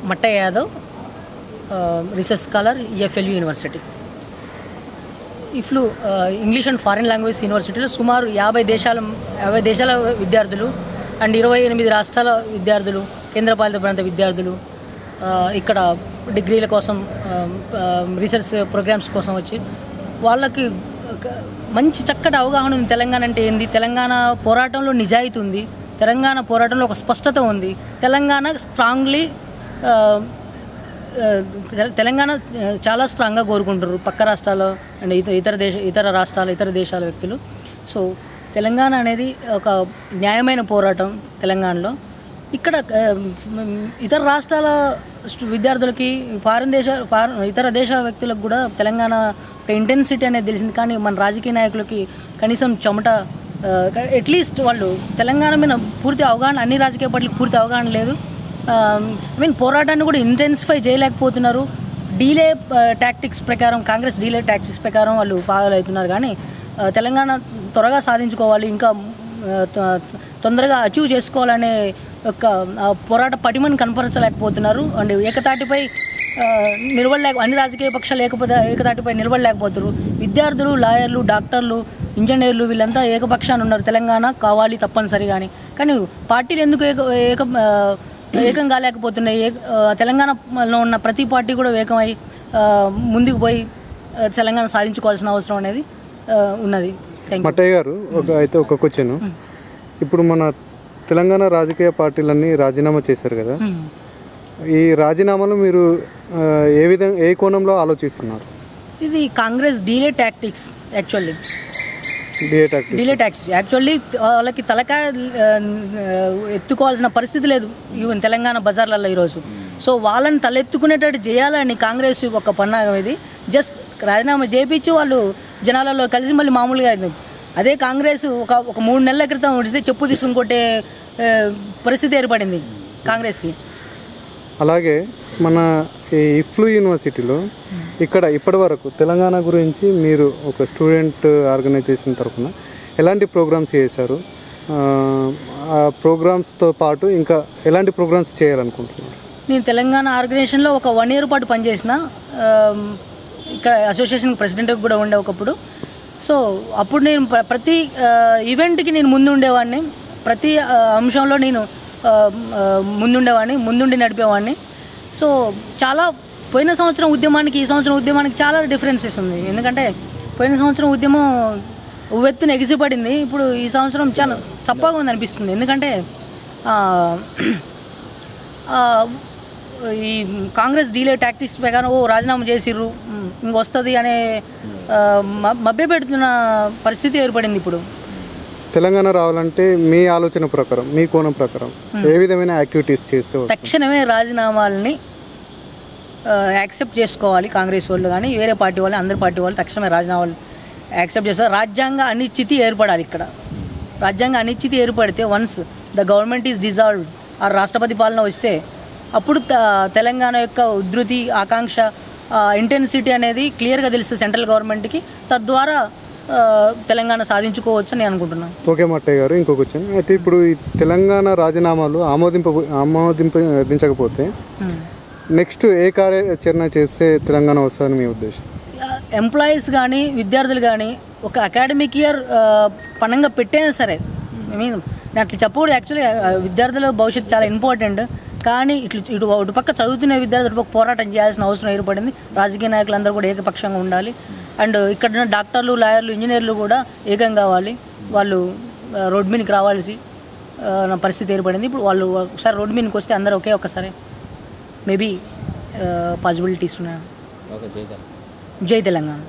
Mattaiah Yadav, research scholar, EFLU university. EFLU English and foreign language యూనివర్సిటీలో సుమారు 50 దేశాల విద్యార్థులు అండ్ 28 రాష్ట్రాల విద్యార్థులు, కేంద్రపాలిత ప్రాంత విద్యార్థులు ఇక్కడ డిగ్రీల కోసం, రీసెర్చ్ ప్రోగ్రామ్స్ కోసం వచ్చి వాళ్ళకి మంచి చక్కటి అవగాహన ఉంది. తెలంగాణ అంటే ఏంది, తెలంగాణ పోరాటంలో నిజాయితీ ఉంది, తెలంగాణ పోరాటంలో ఒక స్పష్టత ఉంది, తెలంగాణ స్ట్రాంగ్లీ తెలంగాణ చాలా స్ట్రాంగ్గా కోరుకుంటారు పక్క రాష్ట్రాల్లో అండ్ ఇతర రాష్ట్రాలు, ఇతర దేశాల వ్యక్తులు. సో తెలంగాణ అనేది ఒక న్యాయమైన పోరాటం తెలంగాణలో. ఇక్కడ ఇతర రాష్ట్రాల విద్యార్థులకి, ఇతర దేశ వ్యక్తులకు కూడా తెలంగాణ ఒక ఇంటెన్సిటీ అనేది తెలిసింది. కానీ మన రాజకీయ నాయకులకి కనీసం అట్లీస్ట్ వాళ్ళు తెలంగాణ మీద పూర్తి అవగాహన, అన్ని రాజకీయ పార్టీలకు పూర్తి అవగాహన లేదు. పోరాటాన్ని కూడా ఇంటెన్సిఫై చేయలేకపోతున్నారు. టాక్టిక్స్ ప్రకారం, కాంగ్రెస్ డీలే టాక్టిక్స్ ప్రకారం వాళ్ళు ఫాలో అవుతున్నారు. కానీ తెలంగాణ త్వరగా సాధించుకోవాలి, ఇంకా తొందరగా అచీవ్ చేసుకోవాలనే ఒక పోరాట పటిమని కనపరచలేకపోతున్నారు. అండ్ ఏకతాటిపై అన్ని రాజకీయ పక్షాలు ఏకతాటిపై నిలబడలేకపోతున్నారు. విద్యార్థులు, లాయర్లు, డాక్టర్లు, ఇంజనీర్లు వీళ్ళంతా ఏకపక్షాన్ని ఉన్నారు. తెలంగాణ కావాలి తప్పనిసరి. కానీ పార్టీలు ఎందుకు ఏకం కాలేకపోతున్నాయి? తెలంగాణలో ఉన్న ప్రతి పార్టీ కూడా ఏకమై ముందుకు పోయి తెలంగాణ సాధించుకోవాల్సిన అవసరం అనేది ఉన్నది. మట్టయ్య గారు, అయితే ఒక క్వశ్చన్. ఇప్పుడు మన తెలంగాణ రాజకీయ పార్టీలన్నీ రాజీనామా చేశారు కదా, ఈ రాజీనామాలు మీరు ఏ కోణంలో ఆలోచిస్తున్నారు? ఇది కాంగ్రెస్ డీలే టాక్టిక్స్. యాక్చువల్లీ వాళ్ళకి తలకాయ ఎత్తుకోవాల్సిన పరిస్థితి లేదు ఈవెన్ తెలంగాణ బజార్లలో ఈరోజు. సో వాళ్ళని తలెత్తుకునేటట్టు చేయాలని కాంగ్రెస్ ఒక పన్నాగం. ఇది జస్ట్ రాజీనామా చేయించి వాళ్ళు జనాలలో కలిసి మళ్ళీ మామూలుగా అయింది. అదే కాంగ్రెస్ ఒక 3 నెలల క్రితం ఉడిస్తే చెప్పు తీసుకుని కొట్టే పరిస్థితి ఏర్పడింది కాంగ్రెస్కి. అలాగే మన ఇఫ్లు యూనివర్సిటీలో ఇక్కడ ఇప్పటి వరకు తెలంగాణ గురించి మీరు ఒక స్టూడెంట్ ఆర్గనైజేషన్ తరఫున ఎలాంటి ప్రోగ్రామ్స్ చేశారు? ఆ ప్రోగ్రామ్స్తో పాటు ఇంకా ఎలాంటి ప్రోగ్రామ్స్ చేయాలనుకుంటున్నారు? నేను తెలంగాణ ఆర్గనైజేషన్లో ఒక 1 year పాటు పనిచేసిన, ఇక్కడ అసోసియేషన్ ప్రెసిడెంట్గా కూడా ఉండే ఒకప్పుడు. సో అప్పుడు నేను ప్రతి ఈవెంట్కి నేను ముందు ఉండేవాడిని, ప్రతి అంశంలో నేను ముందుండి నడిపేవాడిని. సో చాలా పోయిన సంవత్సరం ఉద్యమానికి ఈ సంవత్సరం ఉద్యమానికి చాలా డిఫరెన్సెస్ ఉంది. ఎందుకంటే పోయిన సంవత్సరం ఉద్యమం ఉవ్వెత్తున ఎగిసిపడింది, ఇప్పుడు ఈ సంవత్సరం చాలా చప్పగా ఉంది అనిపిస్తుంది. ఎందుకంటే ఈ కాంగ్రెస్ డీలే టాక్టిక్స్ ప్రకారం రాజీనామా చేసిర్రు ఇంకొస్తుంది అనే మభ్యపెడుతున్న పరిస్థితి ఏర్పడింది. ఇప్పుడు తెలంగాణ రావాలంటే మీ ఆలోచన ప్రకారం, మీ కోణం ప్రకారం ఏ విధమైన యాక్టివిటీస్ చేస్తే తక్షణమే రాజీనామాలని యాక్సెప్ట్ చేసుకోవాలి కాంగ్రెస్ వాళ్ళు కానీ వేరే పార్టీ వాళ్ళు, అందరి పార్టీ వాళ్ళు తక్షణమే రాజీనామాలు యాక్సెప్ట్ చేస్తారు. రాజ్యాంగ అనిశ్చితి ఏర్పడాలి. ఇక్కడ రాజ్యాంగ అనిశ్చితి ఏర్పడితే once the government is dissolved, ఆ రాష్ట్రపతి పాలన వస్తే అప్పుడు తెలంగాణ యొక్క ఉధృతి, ఆకాంక్ష, ఇంటెన్సిటీ అనేది క్లియర్గా తెలుస్తుంది సెంట్రల్ గవర్నమెంట్కి. తద్వారా తెలంగాణ సాధించుకోవచ్చు అని అనుకుంటున్నాను. ఓకే మట్టయ్య గారు, ఇంకో క్వశ్చన్. అయితే ఇప్పుడు ఈ తెలంగాణ రాజీనామాలు ఆమోదించకపోతే నెక్స్ట్ ఏ కార్యాచరణ చేస్తే తెలంగాణ వస్తుందని మీ ఉద్దేశం? ఎంప్లాయీస్ కానీ విద్యార్థులు కానీ ఒక అకాడమిక్ ఇయర్ పణంగా పెట్టైనా సరే, నేను అట్లా చెప్పకూడదు. యాక్చువల్లీ విద్యార్థుల భవిష్యత్తు చాలా ఇంపార్టెంట్. కానీ ఇటు పక్క చదువుతున్న విద్యార్థులు ఇటు పక్క పోరాటం చేయాల్సిన అవసరం ఏర్పడింది. రాజకీయ నాయకులందరూ కూడా ఏకపక్షంగా ఉండాలి. అండ్ ఇక్కడ ఉన్న డాక్టర్లు, లాయర్లు, ఇంజనీర్లు కూడా ఏకం కావాలి. వాళ్ళు రోడ్ మీదకి రావాల్సి పరిస్థితి ఏర్పడింది. ఇప్పుడు వాళ్ళు ఒకసారి రోడ్ మీదకి వస్తే అందరూ ఒక్కసారి మేబీ పాసిబిలిటీస్ ఉన్నాయి. జై తెలంగాణ.